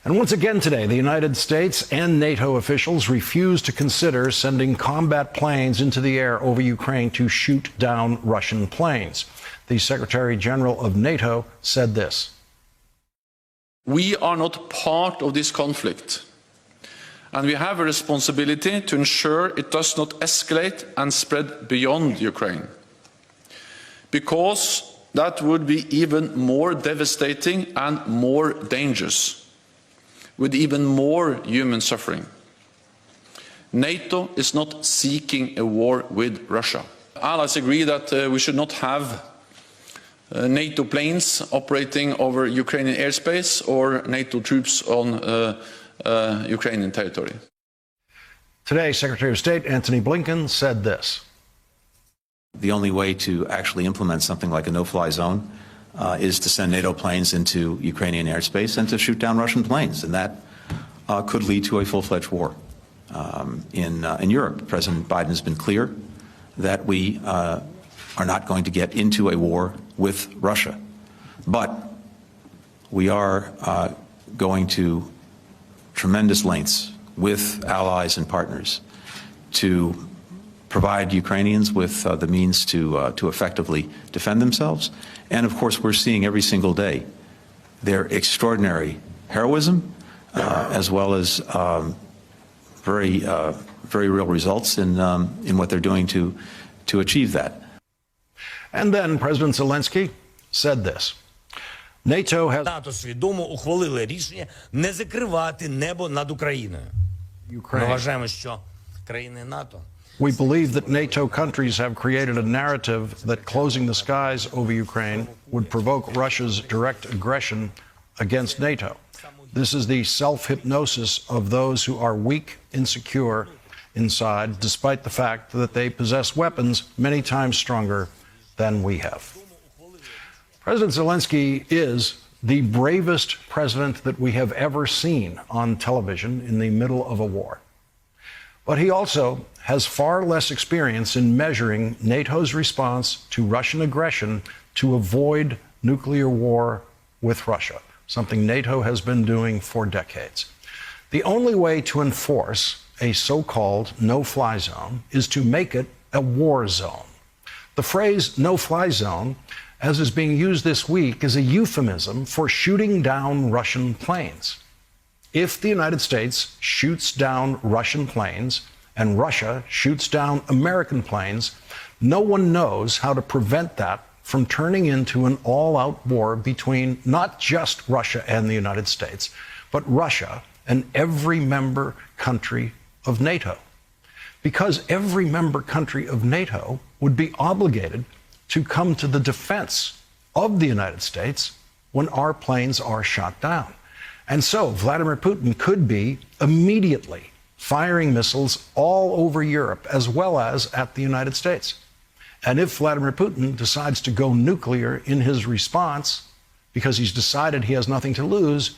And once again today, the United States and NATO officials refused to consider sending combat planes into the air over Ukraine to shoot down Russian planes. The Secretary General of NATO said this. We are not part of this conflict, and we have a responsibility to ensure it does not escalate and spread beyond Ukraine, because that would be even more devastating and more dangerous, with even more human suffering. NATO is not seeking a war with Russia. Allies agree that we should not have NATO planes operating over Ukrainian airspace or NATO troops on Ukrainian territory. Today, Secretary of State Antony Blinken said this. The only way to actually implement something like a no-fly zone is to send NATO planes into Ukrainian airspace and to shoot down Russian planes, and that could lead to a full-fledged war in Europe. President Biden has been clear that we are not going to get into a war with Russia, but we are going to tremendous lengths with allies and partners to provide Ukrainians with the means to effectively defend themselves. And of course, we're seeing every single day their extraordinary heroism, as well as very real results in what they're doing to achieve that. And then President Zelensky said this. NATO has НАТО свідомо ухвалили рішення не закривати небо над Україною. Ми вважаємо, що країни НАТО We believe that NATO countries have created a narrative that closing the skies over Ukraine would provoke Russia's direct aggression against NATO. This is the self-hypnosis of those who are weak, insecure inside, despite the fact that they possess weapons many times stronger than we have. President Zelensky is the bravest president that we have ever seen on television in the middle of a war. But he also has far less experience in measuring NATO's response to Russian aggression to avoid nuclear war with Russia, something NATO has been doing for decades. The only way to enforce a so-called no-fly zone is to make it a war zone. The phrase no-fly zone, as is being used this week, is a euphemism for shooting down Russian planes. If the United States shoots down Russian planes and Russia shoots down American planes, no one knows how to prevent that from turning into an all-out war between not just Russia and the United States, but Russia and every member country of NATO. Because every member country of NATO would be obligated to come to the defense of the United States when our planes are shot down. And so Vladimir Putin could be immediately firing missiles all over Europe as well as at the United States. And if Vladimir Putin decides to go nuclear in his response because he's decided he has nothing to lose,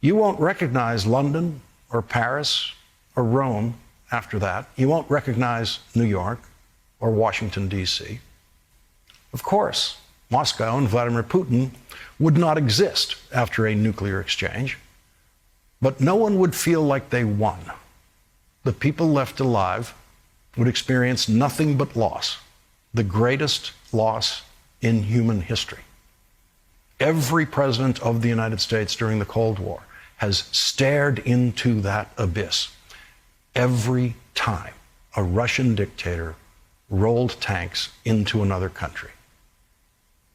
you won't recognize London or Paris or Rome after that. You won't recognize New York or Washington, D.C. Of course, Moscow and Vladimir Putin would not exist after a nuclear exchange, but no one would feel like they won. The people left alive would experience nothing but loss, the greatest loss in human history. Every president of the United States during the Cold War has stared into that abyss every time a Russian dictator rolled tanks into another country.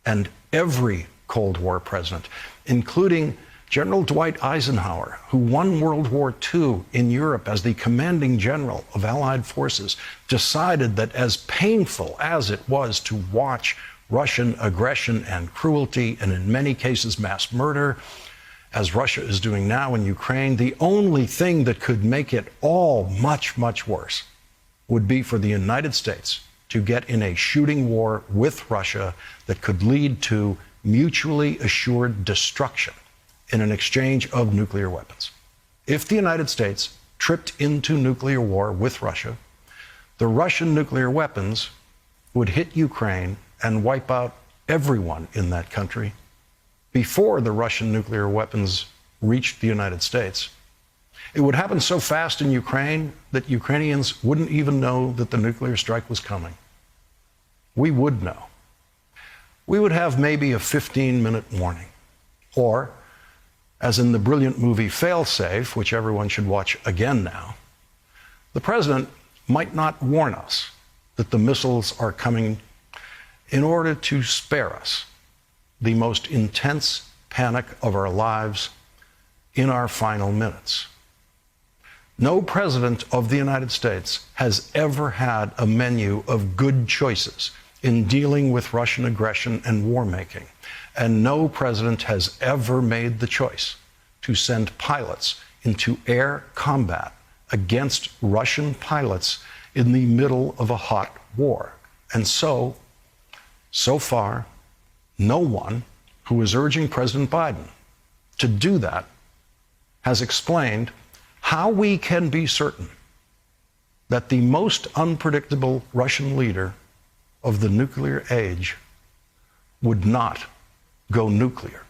And every Cold War president, including General Dwight Eisenhower, who won World War II in Europe as the commanding general of Allied forces, decided that as painful as it was to watch Russian aggression and cruelty, and in many cases mass murder, as Russia is doing now in Ukraine, the only thing that could make it all much, much worse would be for the United States to get in a shooting war with Russia that could lead to mutually assured destruction in an exchange of nuclear weapons. If the United States tripped into nuclear war with Russia, the Russian nuclear weapons would hit Ukraine and wipe out everyone in that country before the Russian nuclear weapons reached the United States. It would happen so fast in Ukraine that Ukrainians wouldn't even know that the nuclear strike was coming. We would know. We would have maybe a 15-minute warning. Or, as in the brilliant movie Failsafe, which everyone should watch again now, the president might not warn us that the missiles are coming in order to spare us the most intense panic of our lives in our final minutes. No president of the United States has ever had a menu of good choices in dealing with Russian aggression and war making. And no president has ever made the choice to send pilots into air combat against Russian pilots in the middle of a hot war. And so far, no one who is urging President Biden to do that has explained how we can be certain that the most unpredictable Russian leader of the nuclear age would not go nuclear.